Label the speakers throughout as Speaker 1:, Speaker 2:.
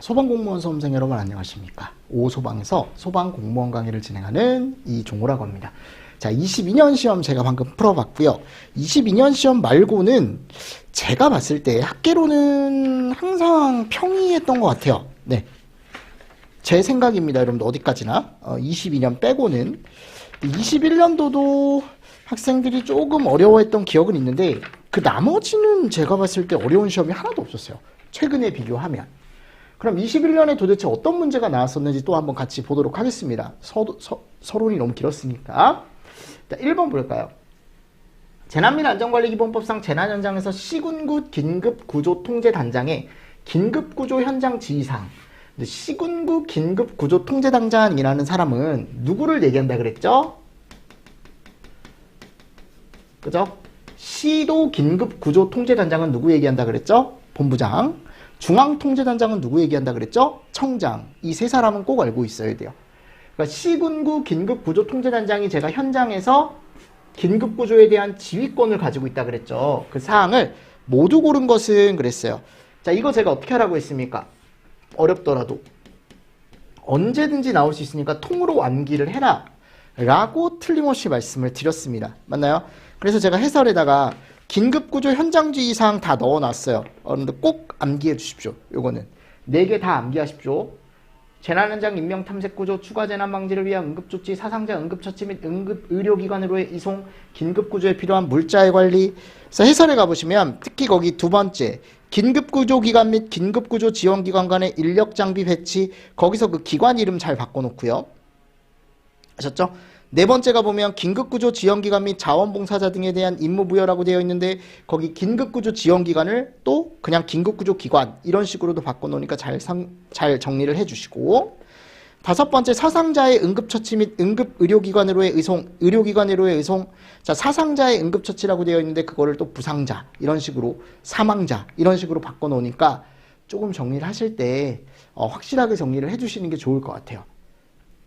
Speaker 1: 소방공무원 수험생 여러분 안녕하십니까. 오소방에서 소방공무원 강의를 진행하는 이종호라고 합니다. 자, 22년 시험 제가 방금 풀어봤고요. 22년 시험 말고는 제가 봤을 때 학계로는 항상 평이했던 것 같아요. 네, 제 생각입니다. 여러분들 어디까지나 22년 빼고는 21년도도 학생들이 조금 어려워했던 기억은 있는데 그 나머지는 제가 봤을 때 어려운 시험이 하나도 없었어요. 최근에 비교하면. 그럼 21년에 도대체 어떤 문제가 나왔었는지 또 한번 같이 보도록 하겠습니다. 서론이 너무 길었으니까. 자, 1번 볼까요? 재난및안전관리기본법상 재난 현장에서 시군구 긴급구조통제단장의 긴급구조 현장 지휘사항. 시군구 긴급구조통제단장이라는 사람은 누구를 얘기한다 그랬죠? 그죠? 시도 긴급구조통제단장은 누구 얘기한다 그랬죠? 본부장. 중앙통제단장은 누구 얘기한다 그랬죠? 청장. 이 세 사람은 꼭 알고 있어야 돼요. 그러니까 시군구 긴급구조통제단장이 제가 현장에서 긴급구조에 대한 지휘권을 가지고 있다 그랬죠. 그 사항을 모두 고른 것은 그랬어요. 자, 이거 제가 어떻게 하라고 했습니까? 어렵더라도 언제든지 나올 수 있으니까 통으로 암기를 해라 라고 틀림없이 말씀을 드렸습니다. 맞나요? 그래서 제가 해설에다가 긴급구조 현장지휘사항 다 넣어놨어요. 여러분들 꼭 암기해 주십시오. 요거는 4개 다 암기하십시오. 재난현장 인명탐색구조, 추가재난방지를 위한 응급조치, 사상자 응급처치 및 응급의료기관으로의 이송, 긴급구조에 필요한 물자의 관리. 그래서 해설에 가보시면 특히 거기 두 번째 긴급구조기관 및 긴급구조지원기관 간의 인력장비 배치, 거기서 그 기관 이름 잘 바꿔놓고요. 아셨죠? 네 번째가 보면 긴급구조 지원기관 및 자원봉사자 등에 대한 임무부여라고 되어 있는데 거기 긴급구조 지원기관을 또 그냥 긴급구조기관 이런 식으로도 바꿔놓으니까 잘 정리를 해주시고, 다섯 번째 사상자의 응급처치 및 응급의료기관으로의 의송. 자, 사상자의 응급처치라고 되어 있는데 그거를 또 부상자 이런 식으로, 사망자 이런 식으로 바꿔놓으니까 조금 정리를 하실 때 확실하게 정리를 해주시는 게 좋을 것 같아요.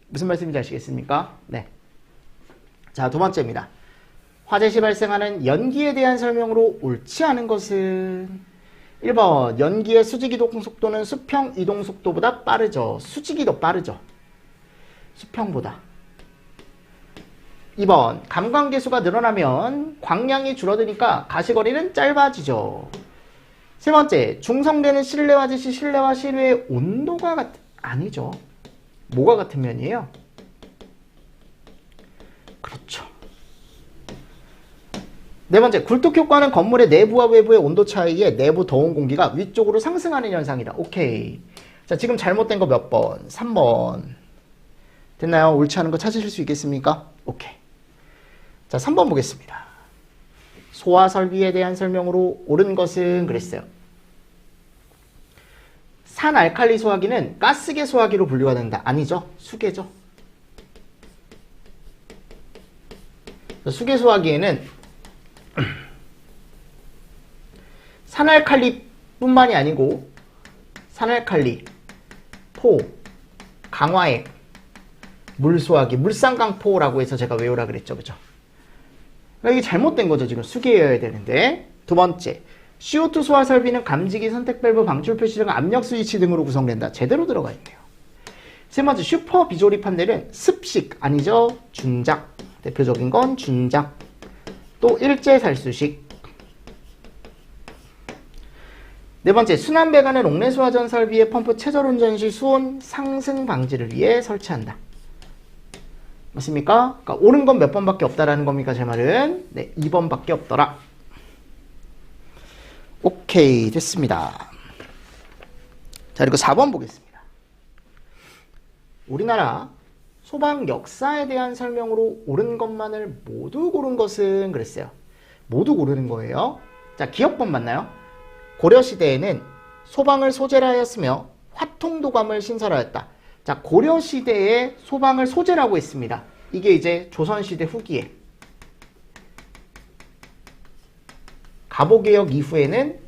Speaker 1: 무슨 말씀인지 아시겠습니까? 네. 자, 두 번째입니다. 화재 시 발생하는 연기에 대한 설명으로 옳지 않은 것은 1번 연기의 수직 이동 속도는 수평 이동 속도보다 빠르죠. 수직이 더 빠르죠. 수평보다. 2번 감광계수가 늘어나면 광량이 줄어드니까 가시거리는 짧아지죠. 세 번째 중성되는 실내화 지시 실내와 실외의 온도가 아니죠. 뭐가 같은 면이에요? 그렇죠. 네 번째, 굴뚝 효과는 건물의 내부와 외부의 온도 차이에 내부 더운 공기가 위쪽으로 상승하는 현상이다. 오케이. 자, 지금 잘못된 거 몇 번? 3번. 됐나요? 옳지 않은 거 찾으실 수 있겠습니까? 오케이. 자, 3번 보겠습니다. 소화 설비에 대한 설명으로 옳은 것은 그랬어요. 산알칼리 소화기는 가스계 소화기로 분류가 된다. 아니죠. 수계죠. 수계 소화기에는 산알칼리 뿐만이 아니고 산알칼리, 포, 강화액, 물소화기, 물쌍강포라고 해서 제가 외우라 그랬죠. 그죠? 그러니까 이게 잘못된 거죠. 지금 수계여야 되는데. 두 번째, CO2 소화 설비는 감지기, 선택 밸브, 방출 표시 등 압력 스위치 등으로 구성된다. 제대로 들어가 있네요. 세 번째, 슈퍼 비조리 판넬은 습식 아니죠. 준작. 대표적인 건 준작. 또 일제살수식. 네 번째, 순환배관은 옥내수화전 설비의 펌프 최저운전 시 수온 상승 방지를 위해 설치한다. 맞습니까? 그러니까 옳은 건 몇 번밖에 없다라는 겁니까? 제 말은 네, 2번밖에 없더라. 오케이, 됐습니다. 자, 그리고 4번 보겠습니다. 우리나라 소방 역사에 대한 설명으로 옳은 것만을 모두 고른 것은 그랬어요. 모두 고르는 거예요. 자, 기억법 맞나요? 고려시대에는 소방을 소재로 하였으며 화통도감을 신설하였다. 자, 고려시대에 소방을 소재라고 했습니다. 이게 이제 조선시대 후기에. 갑오개혁 이후에는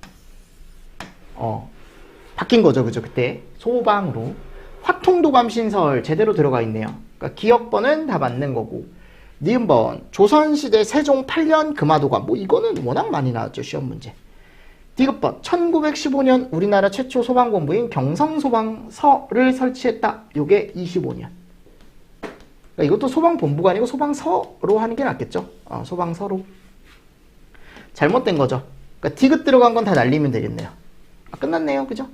Speaker 1: 바뀐 거죠. 그죠? 그때 소방으로. 화통도감 신설 제대로 들어가 있네요. 그러니까 기억번은 다 맞는 거고. 니은번 조선시대 세종 8년 금화도감. 뭐 이거는 워낙 많이 나왔죠. 시험 문제. 디귿번 1915년 우리나라 최초 소방본부인 경성소방서를 설치했다. 요게 25년. 그러니까 이것도 소방본부가 아니고 소방서로 하는 게 낫겠죠. 소방서로. 잘못된 거죠. 그러니까 디귿 들어간 건 다 날리면 되겠네요. 끝났네요. 그죠?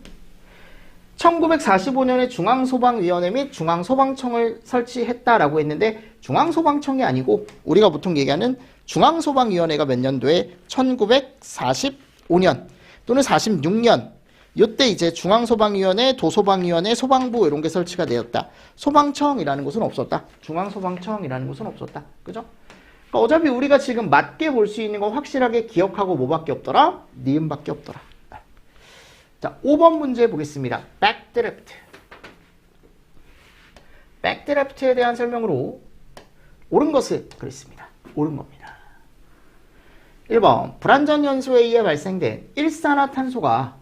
Speaker 1: 1945년에 중앙소방위원회 및 중앙소방청을 설치했다라고 했는데 중앙소방청이 아니고 우리가 보통 얘기하는 중앙소방위원회가 몇 년도에 1945년 또는 46년 이때 이제 중앙소방위원회, 도소방위원회, 소방부 이런 게 설치가 되었다. 소방청이라는 곳은 없었다. 중앙소방청이라는 곳은 없었다. 그죠? 그러니까 어차피 우리가 지금 맞게 볼 수 있는 건 확실하게 기억하고 뭐밖에 없더라? 니은밖에 없더라. 자, 5번 문제 보겠습니다. 백드래프트. 백드래프트에 대한 설명으로 옳은 것을 그랬습니다. 옳은 겁니다. 1번 불완전 연소에 의해 발생된 일산화탄소가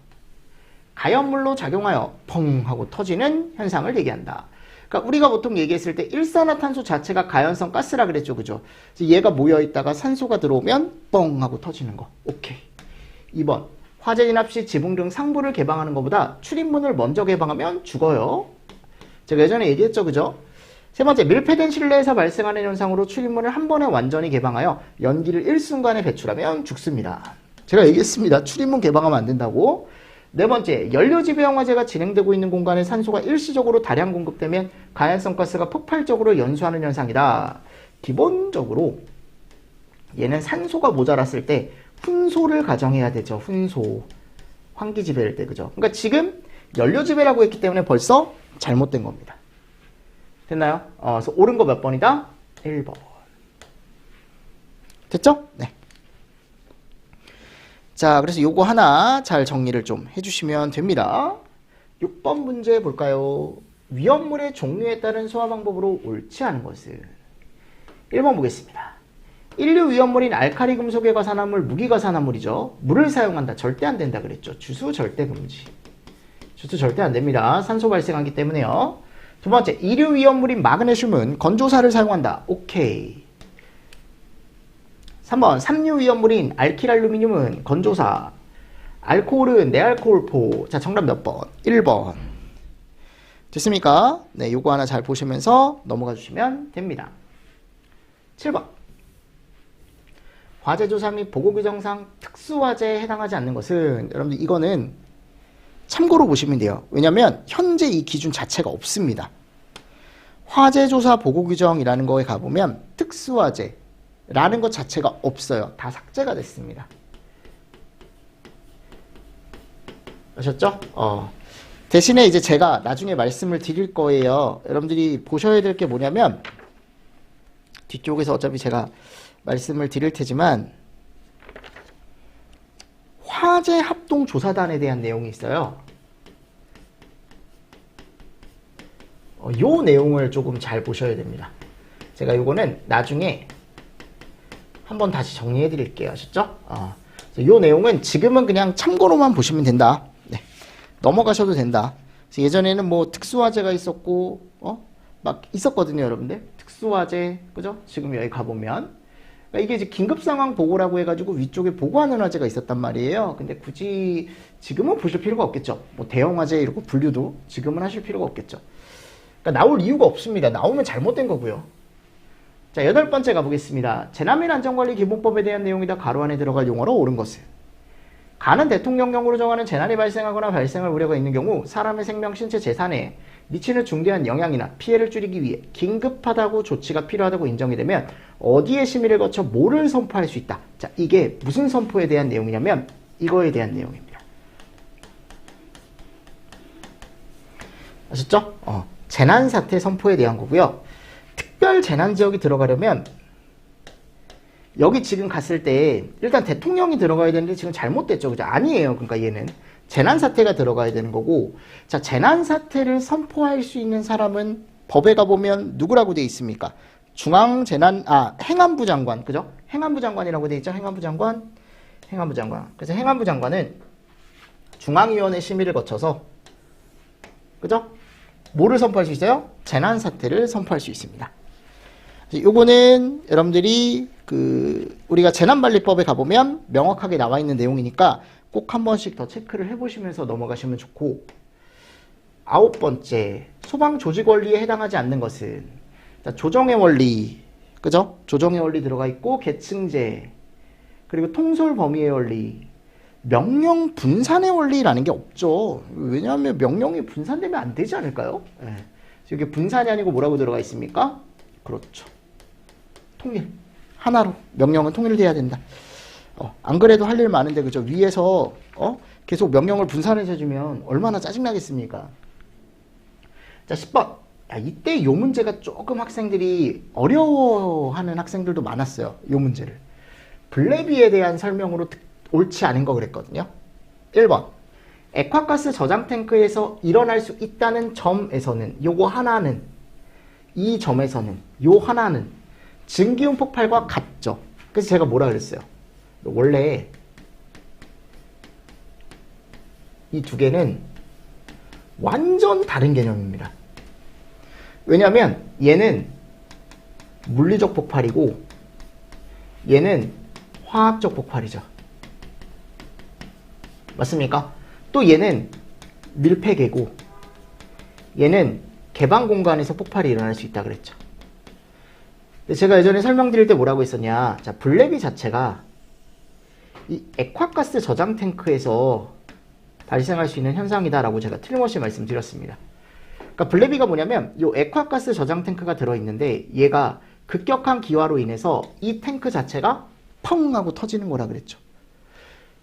Speaker 1: 가연물로 작용하여 펑 하고 터지는 현상을 얘기한다. 그러니까 우리가 보통 얘기했을 때 일산화탄소 자체가 가연성 가스라 그랬죠. 그죠? 얘가 모여있다가 산소가 들어오면 뻥 하고 터지는 거. 오케이. 2번 화재 진압 시 지붕 등 상부를 개방하는 것보다 출입문을 먼저 개방하면 죽어요. 제가 예전에 얘기했죠. 그죠? 세 번째, 밀폐된 실내에서 발생하는 현상으로 출입문을 한 번에 완전히 개방하여 연기를 일순간에 배출하면 죽습니다. 제가 얘기했습니다. 출입문 개방하면 안 된다고. 네 번째, 연료지배형 화재가 진행되고 있는 공간에 산소가 일시적으로 다량 공급되면 가연성 가스가 폭발적으로 연소하는 현상이다. 기본적으로 얘는 산소가 모자랐을 때 훈소를 가정해야 되죠. 훈소. 환기지배일 때. 그죠? 그러니까 지금 연료지배라고 했기 때문에 벌써 잘못된 겁니다. 됐나요? 그래서 옳은 거 몇 번이다? 1번. 됐죠? 네. 자, 그래서 요거 하나 잘 정리를 좀 해주시면 됩니다. 6번 문제 볼까요? 위험물의 종류에 따른 소화 방법으로 옳지 않은 것은 1번 보겠습니다. 인류 위험물인 알카리 금속의 가산화물, 무기가산화물이죠. 물을 사용한다. 절대 안 된다 그랬죠. 주수 절대 금지. 주수 절대 안 됩니다. 산소 발생하기 때문에요. 두 번째, 이류 위험물인 마그네슘은 건조사를 사용한다. 오케이. 3번, 삼류 위험물인 알킬알루미늄은 건조사. 알코올은 내알코올포. 자, 정답 몇 번? 1번. 됐습니까? 네, 요거 하나 잘 보시면서 넘어가 주시면 됩니다. 7번. 화재조사 및 보고규정상 특수화재에 해당하지 않는 것은, 여러분들 이거는 참고로 보시면 돼요. 왜냐면 현재 이 기준 자체가 없습니다. 화재조사 보고규정이라는 거에 가보면 특수화재라는 것 자체가 없어요. 다 삭제가 됐습니다. 아셨죠? 대신에 이제 제가 나중에 말씀을 드릴 거예요. 여러분들이 보셔야 될 게 뭐냐면 뒤쪽에서 어차피 제가 말씀을 드릴 테지만 화재합동조사단에 대한 내용이 있어요. 요 내용을 조금 잘 보셔야 됩니다. 제가 요거는 나중에 한번 다시 정리해 드릴게요. 아셨죠? 요 내용은 지금은 그냥 참고로만 보시면 된다. 네. 넘어가셔도 된다. 그래서 예전에는 뭐 특수화재가 있었고 막 있었거든요. 여러분들. 특수화재, 그죠? 지금 여기 가보면 그러니까 이게 이제 긴급상황 보고라고 해가지고 위쪽에 보고하는 화재가 있었단 말이에요. 근데 굳이 지금은 보실 필요가 없겠죠. 뭐 대형 화재 이러고 분류도 지금은 하실 필요가 없겠죠. 그러니까 나올 이유가 없습니다. 나오면 잘못된 거고요. 자, 8번째 가보겠습니다. 재난및 안전관리 기본법에 대한 내용이다. 가로 안에 들어갈 용어로 옳은 것은 가는 대통령령으로 정하는 재난이 발생하거나 발생할 우려가 있는 경우 사람의 생명, 신체, 재산에 미치는 중대한 영향이나 피해를 줄이기 위해 긴급하다고 조치가 필요하다고 인정이 되면 어디에 심의를 거쳐 뭐를 선포할 수 있다. 자, 이게 무슨 선포에 대한 내용이냐면 이거에 대한 내용입니다. 아셨죠? 재난사태 선포에 대한 거고요. 특별 재난지역이 들어가려면 여기 지금 갔을 때 일단 대통령이 들어가야 되는데 지금 잘못됐죠. 그죠? 아니에요. 그러니까 얘는 재난사태가 들어가야 되는 거고, 자, 재난사태를 선포할 수 있는 사람은 법에 가보면 누구라고 돼 있습니까? 행안부 장관. 그죠? 행안부 장관이라고 돼 있죠. 행안부 장관. 그래서 행안부 장관은 중앙위원회 심의를 거쳐서, 그죠? 뭐를 선포할 수 있어요? 재난사태를 선포할 수 있습니다. 요거는 여러분들이 우리가 재난관리법에 가보면 명확하게 나와 있는 내용이니까 꼭 한 번씩 더 체크를 해보시면서 넘어가시면 좋고, 9번째, 소방 조직 원리에 해당하지 않는 것은, 자, 조정의 원리, 그죠? 조정의 원리 들어가 있고, 계층제, 그리고 통솔 범위의 원리, 명령 분산의 원리라는 게 없죠. 왜냐하면 명령이 분산되면 안 되지 않을까요? 네. 여기 분산이 아니고 뭐라고 들어가 있습니까? 그렇죠. 통일. 하나로. 명령은 통일돼야 된다. 안 그래도 할 일 많은데, 그죠? 위에서, 계속 명령을 분산해서 주면 얼마나 짜증나겠습니까? 자, 10번. 야, 이때 요 문제가 조금 학생들이 어려워하는 학생들도 많았어요. 요 문제를. 블레비에 대한 설명으로 옳지 않은 거 그랬거든요. 1번. 액화가스 저장 탱크에서 일어날 수 있다는 점에서는, 요거 하나는, 이 점에서는, 요 하나는 증기온 폭발과 같죠. 그래서 제가 뭐라 그랬어요? 원래 이 두 개는 완전 다른 개념입니다. 왜냐하면 얘는 물리적 폭발이고 얘는 화학적 폭발이죠. 맞습니까? 또 얘는 밀폐계고 얘는 개방 공간에서 폭발이 일어날 수 있다 그랬죠. 근데 제가 예전에 설명드릴 때 뭐라고 했었냐. 자, 블레비 자체가 이 액화가스 저장 탱크에서 발생할 수 있는 현상이다라고 제가 틀림없이 말씀드렸습니다. 그러니까 블레비가 뭐냐면 이 액화가스 저장 탱크가 들어있는데 얘가 급격한 기화로 인해서 이 탱크 자체가 펑 하고 터지는 거라 그랬죠.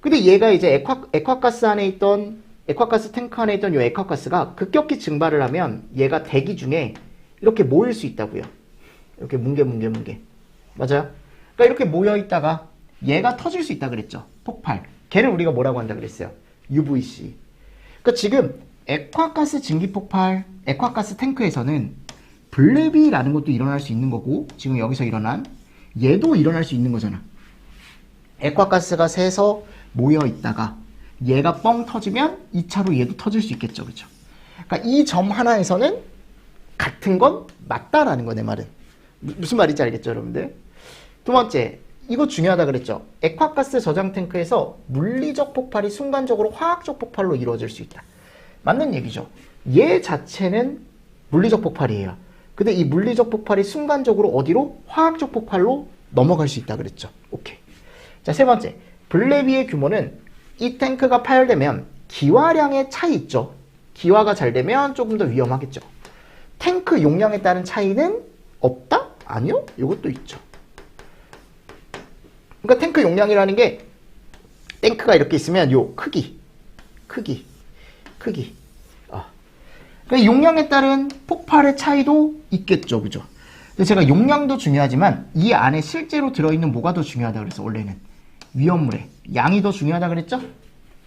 Speaker 1: 근데 얘가 이제 액화가스 안에 있던 액화가스 탱크 안에 있던 이 액화가스가 급격히 증발을 하면 얘가 대기 중에 이렇게 모일 수 있다고요. 이렇게 뭉게 맞아요? 그러니까 이렇게 모여 있다가 얘가 터질 수 있다 그랬죠. 폭발. 걔를 우리가 뭐라고 한다 그랬어요? UVC. 그러니까 지금 액화가스 증기 폭발, 액화가스 탱크에서는 블레비라는 것도 일어날 수 있는 거고 지금 여기서 일어난 얘도 일어날 수 있는 거잖아. 액화가스가 새서 모여 있다가 얘가 뻥 터지면 2차로 얘도 터질 수 있겠죠. 그렇죠? 그러니까 이 점 하나에서는 같은 건 맞다라는 거 내 말은. 무슨 말인지 알겠죠, 여러분들? 두 번째, 이거 중요하다 그랬죠. 액화가스 저장 탱크에서 물리적 폭발이 순간적으로 화학적 폭발로 이루어질 수 있다. 맞는 얘기죠. 얘 자체는 물리적 폭발이에요. 근데 이 물리적 폭발이 순간적으로 어디로? 화학적 폭발로 넘어갈 수 있다 그랬죠. 오케이. 자, 세 번째. 블레비의 규모는 이 탱크가 파열되면 기화량의 차이 있죠. 기화가 잘 되면 조금 더 위험하겠죠. 탱크 용량에 따른 차이는 없다? 아니요. 이것도 있죠. 그러니까 탱크 용량이라는 게 탱크가 이렇게 있으면 요 크기. 그러니까 용량에 따른 폭발의 차이도 있겠죠. 그죠? 근데 제가 용량도 중요하지만 이 안에 실제로 들어있는 뭐가 더 중요하다 그랬어. 원래는 위험물의 양이 더 중요하다 그랬죠?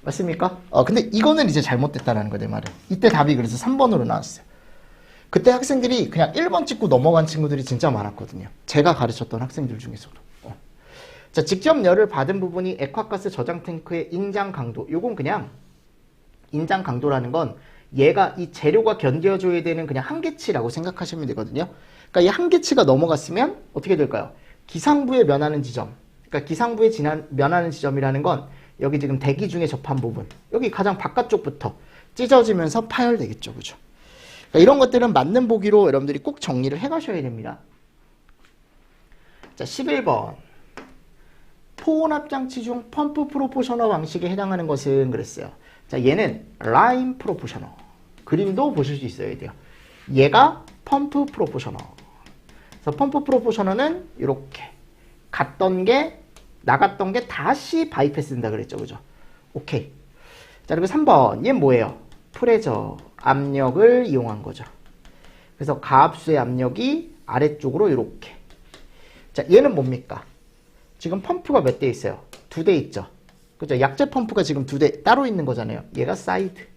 Speaker 1: 맞습니까? 근데 이거는 이제 잘못됐다라는 거 내 말은. 이때 답이 그래서 3번으로 나왔어요. 그때 학생들이 그냥 1번 찍고 넘어간 친구들이 진짜 많았거든요. 제가 가르쳤던 학생들 중에서도. 자, 직접 열을 받은 부분이 액화가스 저장 탱크의 인장 강도. 요건 그냥 인장 강도라는 건 얘가 이 재료가 견뎌줘야 되는 그냥 한계치라고 생각하시면 되거든요. 그러니까 이 한계치가 넘어갔으면 어떻게 될까요? 기상부에 면하는 지점. 그러니까 기상부에 면하는 지점이라는 건 여기 지금 대기 중에 접한 부분. 여기 가장 바깥쪽부터 찢어지면서 파열되겠죠. 그죠? 그러니까 이런 것들은 맞는 보기로 여러분들이 꼭 정리를 해 가셔야 됩니다. 자, 11번. 포온압장치 중 펌프 프로포셔너 방식에 해당하는 것은 그랬어요. 자, 얘는 라인 프로포셔너. 그림도 보실 수 있어야 돼요. 얘가 펌프 프로포셔너. 그래서 펌프 프로포셔너는 이렇게 갔던 게 나갔던 게 다시 바이패스 된다 그랬죠. 그죠? 오케이. 자, 그리고 3번. 얘는 뭐예요? 프레저. 압력을 이용한 거죠. 그래서 가압수의 압력이 아래쪽으로 이렇게. 자, 얘는 뭡니까? 지금 펌프가 몇 대 있어요? 2대 있죠. 그죠? 약제 펌프가 지금 2대 따로 있는 거잖아요. 얘가 사이드.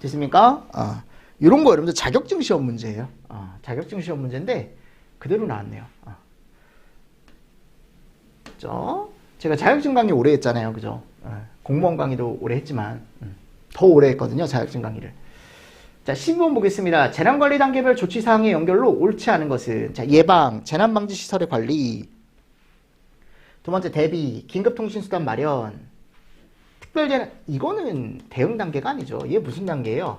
Speaker 1: 됐습니까? 이런 거 여러분들 자격증 시험 문제예요. 자격증 시험 문제인데 그대로 나왔네요. 그죠? 제가 자격증 강의 오래 했잖아요. 그죠? 공무원 강의도 오래 했지만 더 오래 했거든요. 자격증 강의를. 자, 12번 보겠습니다. 재난관리 단계별 조치사항의 연결로 옳지 않은 것은 자, 예방, 재난방지시설의 관리. 두 번째 대비, 긴급통신수단 마련. 특별재난, 이거는 대응 단계가 아니죠. 이게 무슨 단계예요?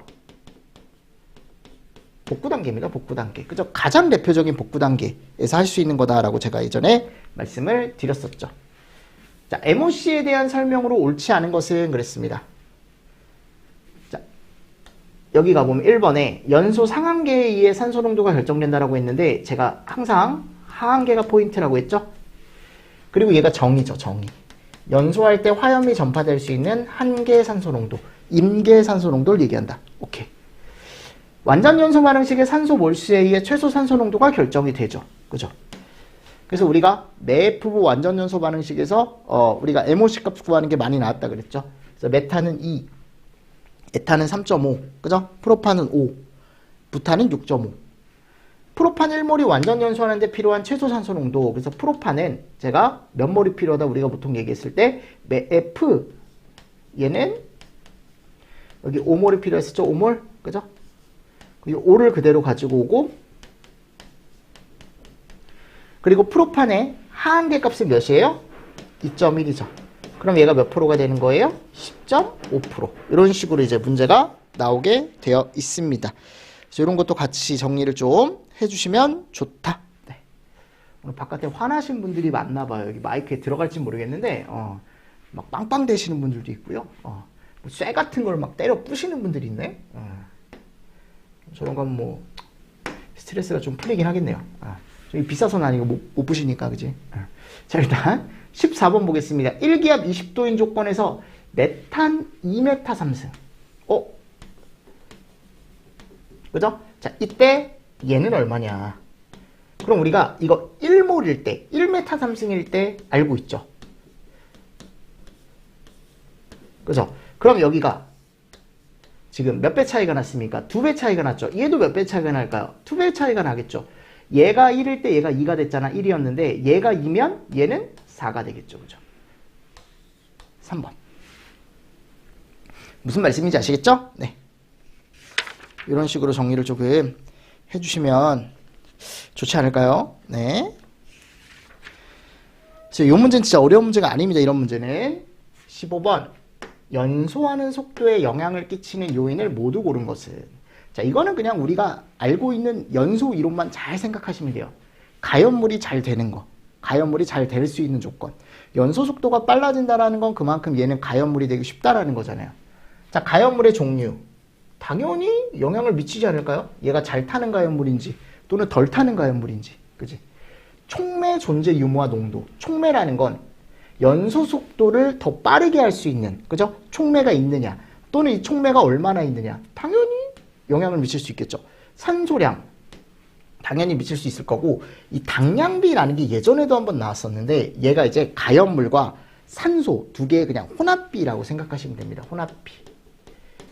Speaker 1: 복구 단계입니다. 복구 단계. 그죠? 가장 대표적인 복구 단계에서 할 수 있는 거다라고 제가 예전에 말씀을 드렸었죠. 자, MOC에 대한 설명으로 옳지 않은 것은 그랬습니다. 자, 여기 가보면 1번에 연소 상한계에 의해 산소 농도가 결정된다라고 했는데 제가 항상 하한계가 포인트라고 했죠. 그리고 얘가 정의죠. 정의. 연소할 때 화염이 전파될 수 있는 한계 산소 농도, 임계 산소 농도를 얘기한다. 오케이. 완전 연소 반응식의 산소 몰수에 의해 최소 산소 농도가 결정이 되죠. 그죠? 그래서 우리가 내프부 완전 연소 반응식에서 우리가 MOC 값 구하는 게 많이 나왔다 그랬죠. 그래서 메탄은 2, 에탄은 3.5, 그죠? 프로판은 5, 부탄은 6.5. 프로판 1몰이 완전 연소하는데 필요한 최소 산소 농도. 그래서 프로판은 제가 몇 몰이 필요하다 우리가 보통 얘기했을 때 F 얘는 여기 5몰이 필요했었죠. 5몰, 그죠? 이 5를 그대로 가지고 오고, 그리고 프로판의 하한계 값은 몇이에요? 2.1이죠. 그럼 얘가 몇 프로가 되는 거예요? 10.5%. 이런 식으로 이제 문제가 나오게 되어 있습니다. 그래서 이런 것도 같이 정리를 좀 해주시면 좋다. 네. 오늘 바깥에 화나신 분들이 많나 봐요. 여기 마이크에 들어갈지 모르겠는데, 막 빵빵 대시는 분들도 있고요. 쇠 같은 걸 막 때려 부시는 분들이 있네. 저런 건 뭐 스트레스가 좀 풀리긴 하겠네요. 저기 비싸서는 아니고 못 부시니까, 그지? 자, 일단 14번 보겠습니다. 1기압 20도인 조건에서 메탄 2메타 3승. 그죠? 자, 이때 얘는 얼마냐? 그럼 우리가 이거 1몰일 때, 1메타 3승일 때 알고 있죠? 그죠? 그럼 여기가 지금 몇 배 차이가 났습니까? 2배 차이가 났죠? 얘도 몇 배 차이가 날까요? 2배 차이가 나겠죠? 얘가 1일 때 얘가 2가 됐잖아. 1이었는데 얘가 2면 얘는 4가 되겠죠. 그죠? 3번. 무슨 말씀인지 아시겠죠? 네. 이런 식으로 정리를 조금 해주시면 좋지 않을까요? 네. 그래서 이 문제는 진짜 어려운 문제가 아닙니다. 이런 문제는. 15번. 연소하는 속도에 영향을 끼치는 요인을 모두 고른 것은. 자, 이거는 그냥 우리가 알고 있는 연소 이론만 잘 생각하시면 돼요. 가연물이 잘 되는 거. 가연물이 잘 될 수 있는 조건. 연소 속도가 빨라진다라는 건 그만큼 얘는 가연물이 되기 쉽다라는 거잖아요. 자, 가연물의 종류. 당연히 영향을 미치지 않을까요? 얘가 잘 타는 가연물인지 또는 덜 타는 가연물인지. 그지? 촉매 존재 유무와 농도. 촉매라는 건 연소 속도를 더 빠르게 할 수 있는, 그죠? 촉매가 있느냐, 또는 이 촉매가 얼마나 있느냐. 당연히 영향을 미칠 수 있겠죠. 산소량. 당연히 미칠 수 있을 거고, 이 당량비라는 게 예전에도 한번 나왔었는데, 얘가 이제 가연물과 산소 두 개의 그냥 혼합비라고 생각하시면 됩니다. 혼합비.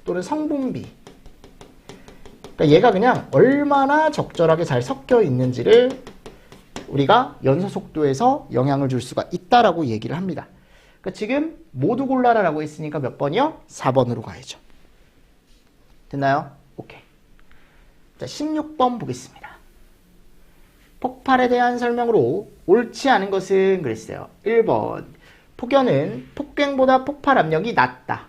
Speaker 1: 또는 성분비. 그러니까 얘가 그냥 얼마나 적절하게 잘 섞여 있는지를 우리가 연소 속도에서 영향을 줄 수가 있다라고 얘기를 합니다. 그러니까 지금 모두 골라라라고 했으니까 몇 번이요? 4번으로 가야죠. 됐나요? 오케이. 자, 16번 보겠습니다. 폭발에 대한 설명으로 옳지 않은 것은 그랬어요. 1번. 폭연은 폭괭보다 폭발 압력이 낮다.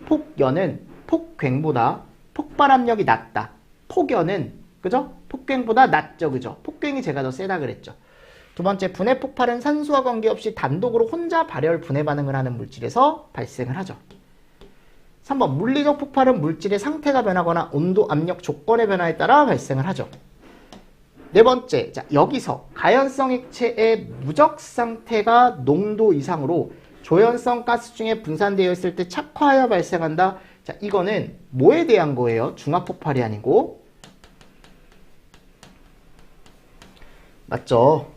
Speaker 1: 폭연은 폭괭보다 폭발 압력이 낮다. 폭연은, 그죠? 폭괭보다 낮죠, 그죠? 폭괭이 제가 더 세다 그랬죠. 두 번째, 분해 폭발은 산소와 관계없이 단독으로 혼자 발열 분해 반응을 하는 물질에서 발생을 하죠. 3번, 물리적 폭발은 물질의 상태가 변하거나 온도, 압력, 조건의 변화에 따라 발생을 하죠. 네 번째, 자, 여기서 가연성 액체의 무적 상태가 농도 이상으로 조연성 가스 중에 분산되어 있을 때 착화하여 발생한다. 자, 이거는 뭐에 대한 거예요? 중합폭발이 아니고. 맞죠?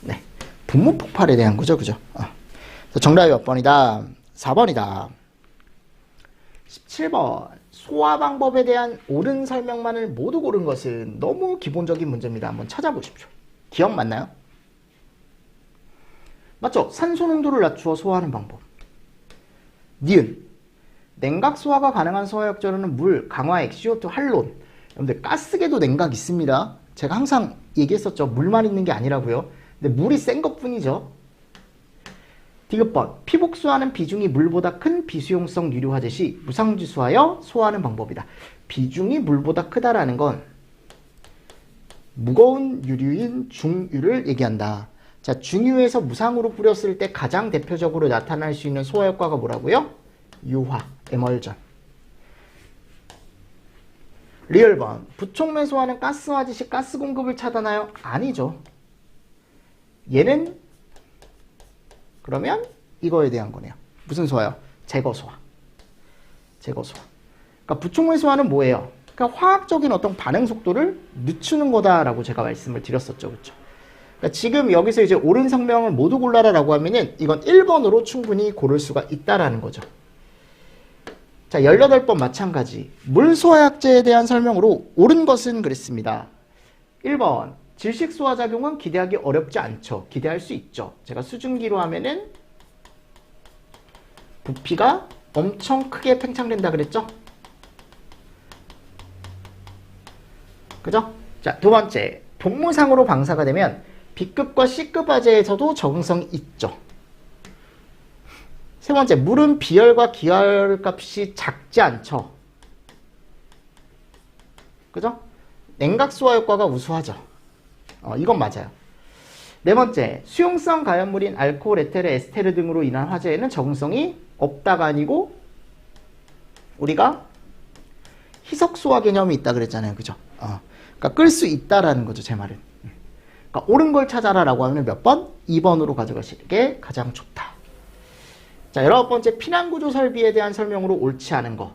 Speaker 1: 네. 분무폭발에 대한 거죠. 그죠? 정답이 몇 번이다? 4번이다. 17번. 소화 방법에 대한 옳은 설명만을 모두 고른 것은 너무 기본적인 문제입니다. 한번 찾아보십시오. 기억 맞나요? 맞죠? 산소 농도를 낮추어 소화하는 방법. 니은. 냉각 소화가 가능한 소화역전은 물, 강화액, CO2, 할론. 여러분들 가스계도 냉각 있습니다. 제가 항상 얘기했었죠. 물만 있는 게 아니라고요. 근데 물이 센 것뿐이죠. 디귿번, 피복수하는 비중이 물보다 큰 비수용성 유류화재 시 무상지수하여 소화하는 방법이다. 비중이 물보다 크다라는 건 무거운 유류인 중유를 얘기한다. 자, 중유에서 무상으로 뿌렸을 때 가장 대표적으로 나타날 수 있는 소화 효과가 뭐라고요? 유화, 에멀전. 리얼번, 부촉 매소하는 가스화재 시 가스 공급을 차단하여? 아니죠. 얘는 그러면 이거에 대한 거네요. 무슨 소화요? 제거 소화. 제거 소화. 그러니까 부촉 매소화는 뭐예요? 그러니까 화학적인 어떤 반응 속도를 늦추는 거다라고 제가 말씀을 드렸었죠. 그렇죠? 그러니까 지금 여기서 이제 옳은 성명을 모두 골라라라고 하면은 이건 1번으로 충분히 고를 수가 있다라는 거죠. 자, 18번 마찬가지. 물소화약제에 대한 설명으로 옳은 것은 그랬습니다. 1번. 질식소화 작용은 기대하기 어렵지 않죠. 기대할 수 있죠. 제가 수증기로 하면은 부피가 엄청 크게 팽창된다 그랬죠? 그죠? 자, 두 번째. 복무상으로 방사가 되면 B급과 C급 화재에서도 적응성이 있죠. 세 번째. 물은 비열과 기혈값이 작지 않죠. 그죠? 냉각소화 효과가 우수하죠. 이건 맞아요. 네 번째, 수용성 가연물인 알코올, 에테르, 에스테르 등으로 인한 화재에는 적응성이 없다가 아니고 우리가 희석소화 개념이 있다 그랬잖아요. 그죠? 그러니까 끌 수 있다라는 거죠. 제 말은. 그러니까 옳은 걸 찾아라라고 하면 몇 번? 2번으로 가져가시는 게 가장 좋다. 자, 19번째, 피난구조 설비에 대한 설명으로 옳지 않은 거.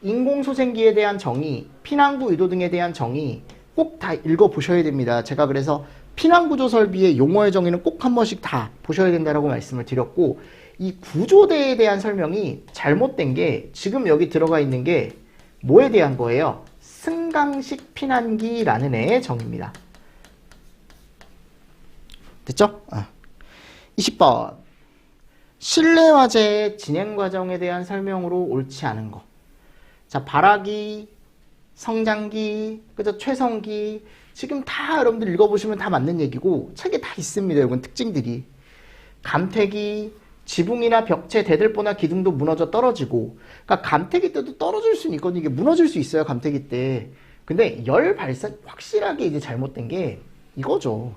Speaker 1: 인공소생기에 대한 정의, 피난구 의도 등에 대한 정의 꼭 다 읽어보셔야 됩니다. 제가 그래서 피난구조 설비의 용어의 정의는 꼭 한 번씩 다 보셔야 된다라고 말씀을 드렸고, 이 구조대에 대한 설명이 잘못된 게 지금 여기 들어가 있는 게 뭐에 대한 거예요? 승강식 피난기라는 애의 정의입니다. 됐죠? 20번. 실내화재의 진행 과정에 대한 설명으로 옳지 않은 거. 자, 발화기, 성장기, 그죠? 최성기. 지금 다 여러분들 읽어보시면 다 맞는 얘기고, 책에 다 있습니다. 이건 특징들이. 감퇴기, 지붕이나 벽체, 대들보나 기둥도 무너져 떨어지고, 그러니까 감퇴기 때도 떨어질 수는 있거든요. 이게 무너질 수 있어요, 감퇴기 때. 근데 열 발산, 확실하게 이제 잘못된 게 이거죠.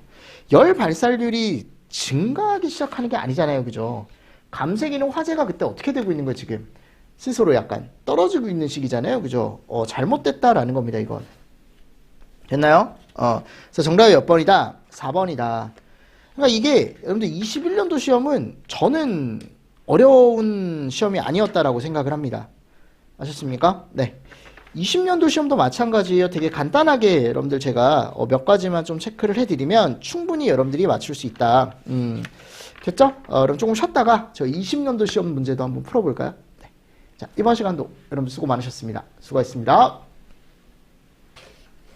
Speaker 1: 열 발산율이 증가하기 시작하는 게 아니잖아요. 그죠? 감쇄기는 화재가 그때 어떻게 되고 있는 거예요, 지금? 스스로 약간 떨어지고 있는 시기잖아요. 그죠? 잘못됐다라는 겁니다, 이건. 됐나요? 그래서 정답이 몇 번이다? 4번이다. 그러니까 이게, 여러분들 21년도 시험은 저는 어려운 시험이 아니었다라고 생각을 합니다. 아셨습니까? 네. 20년도 시험도 마찬가지예요. 되게 간단하게 여러분들 제가 몇 가지만 좀 체크를 해드리면 충분히 여러분들이 맞출 수 있다. 됐죠? 그럼 조금 쉬었다가 저 20년도 시험 문제도 한번 풀어볼까요? 네. 자, 이번 시간도 여러분 수고 많으셨습니다. 수고하셨습니다.